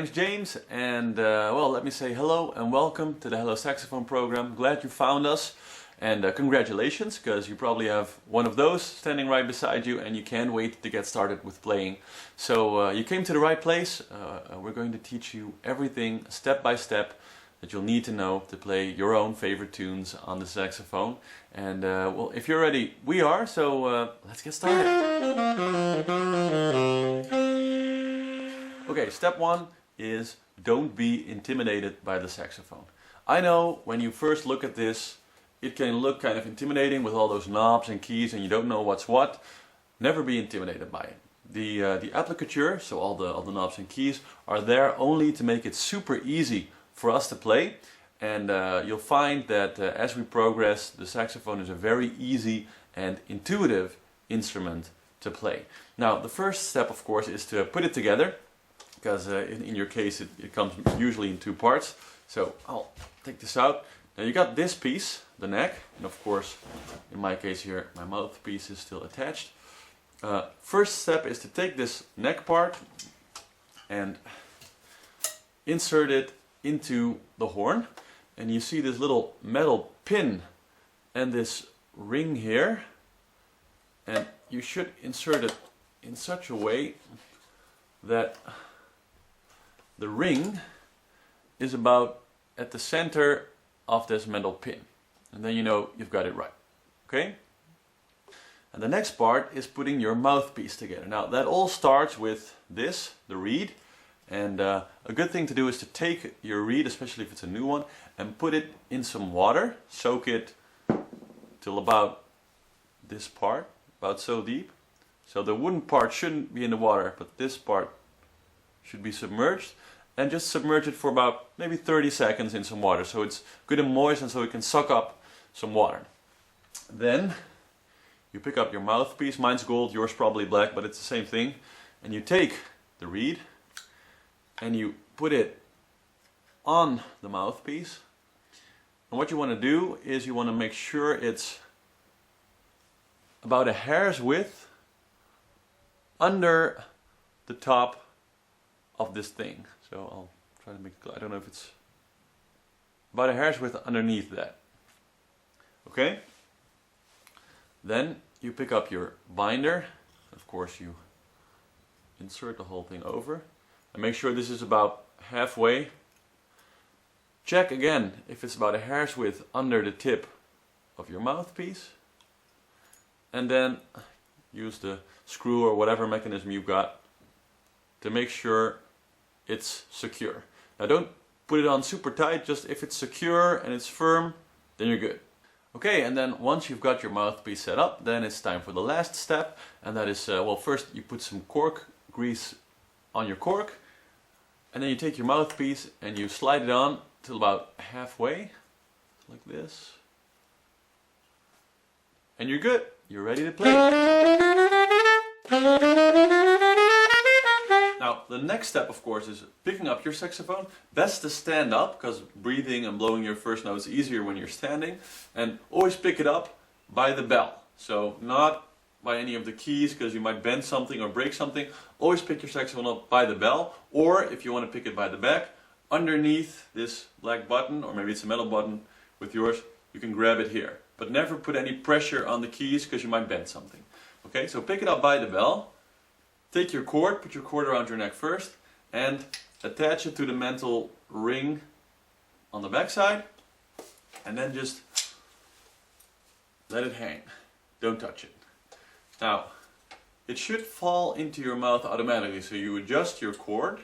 name's James, and well, let me say hello and welcome to the Hello Saxophone program. Glad you found us, and congratulations, because you probably have one of those standing right beside you and you can't wait to get started with playing. So you came to the right place. We're going to teach you everything step by step that you'll need to know to play your own favorite tunes on the saxophone. And well, if you're ready, we are, so let's get started. Okay, step one is don't be intimidated by the saxophone. I know when you first look at this, it can look kind of intimidating with all those knobs and keys and you don't know what's what. Never be intimidated by it. The applicature, so all the knobs and keys, are there only to make it super easy for us to play, and you'll find that as we progress, the saxophone is a very easy and intuitive instrument to play. Now, the first step, of course, is to put it together, because in your case it comes usually in two parts. So I'll take this out. Now you got this piece, the neck, and of course, in my case here, my mouthpiece is still attached. First step is to take this neck part and insert it into the horn, and you see this little metal pin and this ring here, and you should insert it in such a way that the ring is about at the center of this metal pin, and then you know you've got it right. Okay? And the next part is putting your mouthpiece together. Now that all starts with this, the reed. And a good thing to do is to take your reed, especially if it's a new one, and put it in some water. Soak it till about this part, about so deep. So the wooden part shouldn't be in the water, but this part should be submerged. And just submerge it for about maybe 30 seconds in some water, so it's good and moist and so it can suck up some water. Then you pick up your mouthpiece. Mine's gold, yours probably black, but it's the same thing. And you take the reed and you put it on the mouthpiece. And what you want to do is you want to make sure it's about a hair's width under the top of this thing. So I'll try to make it clear. I don't know if it's about a hair's width underneath that. Okay? Then you pick up your binder. Of course you insert the whole thing over. And make sure this is about halfway. Check again if it's about a hair's width under the tip of your mouthpiece. And then use the screw or whatever mechanism you've got to make sure it's secure. Now don't put it on super tight, just if it's secure and it's firm, then you're good. Okay, and then once you've got your mouthpiece set up, then it's time for the last step, and that is, well, first you put some cork grease on your cork, and then you take your mouthpiece and you slide it on till about halfway, like this, and you're good. You're ready to play. Now, the next step, of course, is picking up your saxophone. Best to stand up, because breathing and blowing your first note is easier when you're standing. And always pick it up by the bell. So not by any of the keys, because you might bend something or break something. Always pick your saxophone up by the bell, or if you want to pick it by the back, underneath this black button, or maybe it's a metal button with yours, you can grab it here. But never put any pressure on the keys, because you might bend something. Okay, so pick it up by the bell. Take your cord, put your cord around your neck first, and attach it to the metal ring on the back side, and then just let it hang. Don't touch it. Now, it should fall into your mouth automatically, so you adjust your cord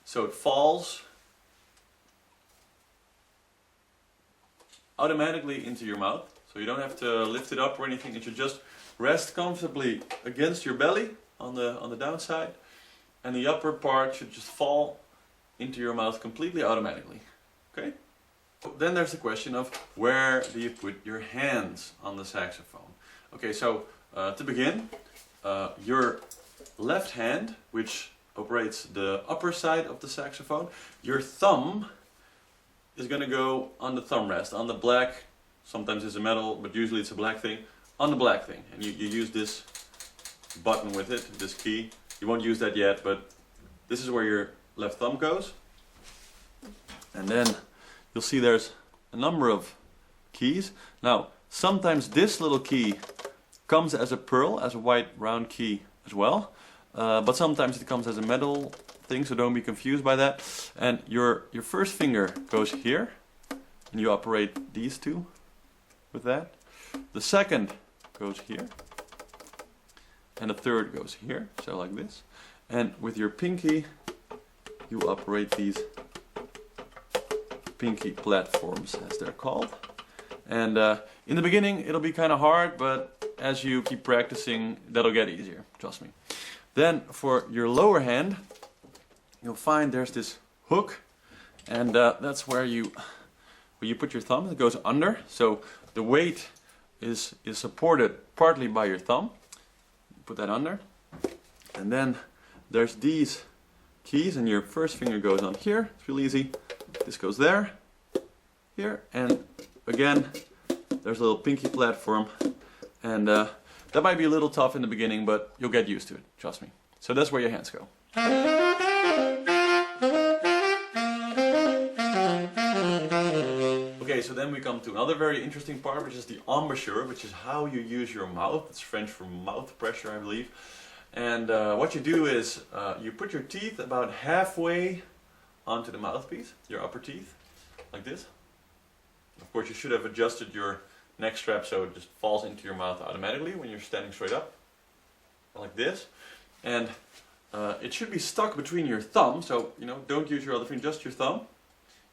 so it falls automatically into your mouth, so you don't have to lift it up or anything. It should just rest comfortably against your belly on the downside, and the upper part should just fall into your mouth completely automatically. Okay? Then there's the question of where do you put your hands on the saxophone. Okay, so to begin, your left hand, which operates the upper side of the saxophone, your thumb is going to go on the thumb rest, on the black, sometimes it's a metal, but usually it's a black thing, on the black thing. And you use this button with it, this key. You won't use that yet, but this is where your left thumb goes. And then you'll see there's a number of keys. Now, sometimes this little key comes as a pearl, as a white round key as well. But sometimes it comes as a metal thing, so don't be confused by that. And your first finger goes here, and you operate these two with that. The second goes here, and the third goes here, so like this. And with your pinky, you operate these pinky platforms, as they're called. And in the beginning, it'll be kind of hard, but as you keep practicing, that'll get easier, trust me. Then for your lower hand, you'll find there's this hook, and that's where you put your thumb. It goes under, so the weight is supported partly by your thumb. Put that under, and then there's these keys, and your first finger goes on here. It's real easy. This goes there, here, and again, there's a little pinky platform, and that might be a little tough in the beginning, but you'll get used to it, trust me. So that's where your hands go. Okay, so then we come to another very interesting part, which is the embouchure, which is how you use your mouth. It's French for mouth pressure, I believe. And what you do is you put your teeth about halfway onto the mouthpiece, your upper teeth, like this. Of course, you should have adjusted your neck strap so it just falls into your mouth automatically when you're standing straight up, like this. And it should be stuck between your thumb, so don't use your other finger, just your thumb.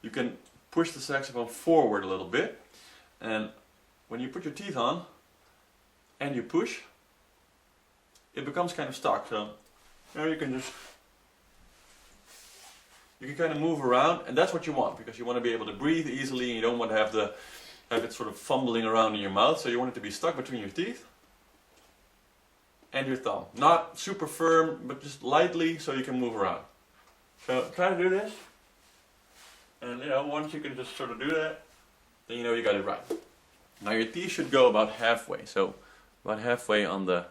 You can push the saxophone forward a little bit, and when you put your teeth on and you push, it becomes kind of stuck. So now you can kind of move around, and that's what you want, because you want to be able to breathe easily, and you don't want to have it sort of fumbling around in your mouth. So you want it to be stuck between your teeth and your thumb. Not super firm, but just lightly so you can move around. So try to do this, and once you can just sort of do that, then you got it right. Now your teeth should go about halfway, so about halfway on the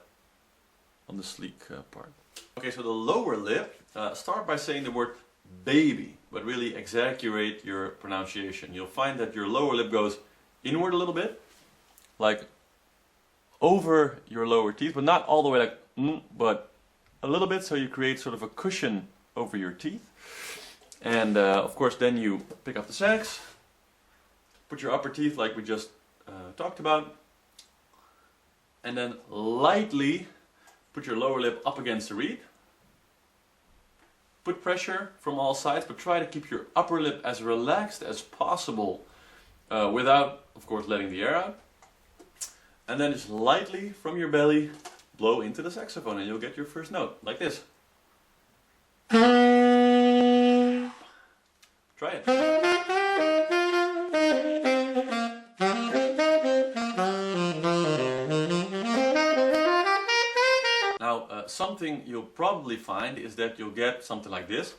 sleek part. Okay, so the lower lip, start by saying the word baby, but really exaggerate your pronunciation. You'll find that your lower lip goes inward a little bit, like over your lower teeth, but not all the way like but a little bit, so you create sort of a cushion over your teeth. And of course then you pick up the sax, put your upper teeth like we just talked about, and then lightly put your lower lip up against the reed. Put pressure from all sides, but try to keep your upper lip as relaxed as possible without, of course, letting the air out. And then just lightly from your belly blow into the saxophone, and you'll get your first note, like this. Try it. Now, something you'll probably find is that you'll get something like this.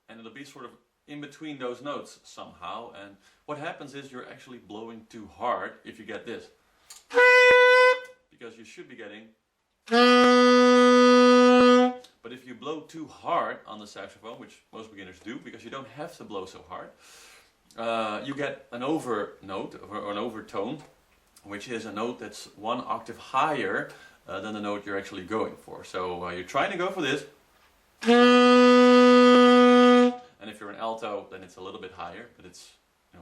And it'll be sort of in between those notes somehow, and what happens is you're actually blowing too hard if you get this. Because you should be getting. But if you blow too hard on the saxophone, which most beginners do, because you don't have to blow so hard, you get an over note or an overtone, which is a note that's one octave higher than the note you're actually going for. So you're trying to go for this, and if you're an alto, then it's a little bit higher, but it's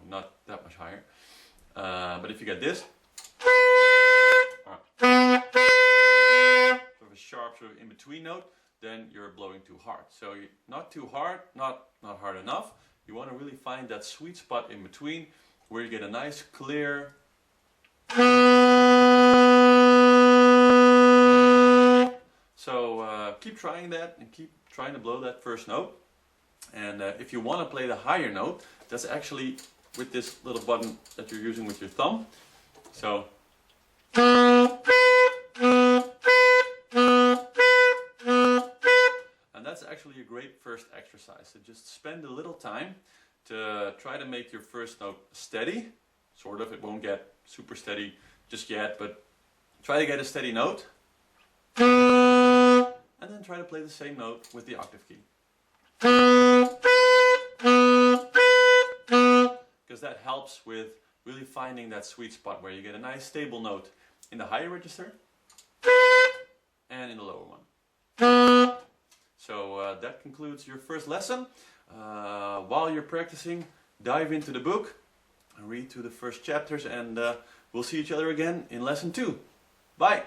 not that much higher. But if you get this, sort of a sharp sort of in between note, then you're blowing too hard. So not too hard, not hard enough. You want to really find that sweet spot in between where you get a nice clear so keep trying that and keep trying to blow that first note. And if you want to play the higher note, that's actually with this little button that you're using with your thumb. So that's actually a great first exercise. So just spend a little time to try to make your first note steady. Sort of, it won't get super steady just yet, but Try to get a steady note. And then try to play the same note with the octave key. Because that helps with really finding that sweet spot where you get a nice stable note in the higher register and in the lower one. So that concludes your first lesson. While you're practicing, dive into the book, read through the first chapters, and we'll see each other again in lesson 2. Bye!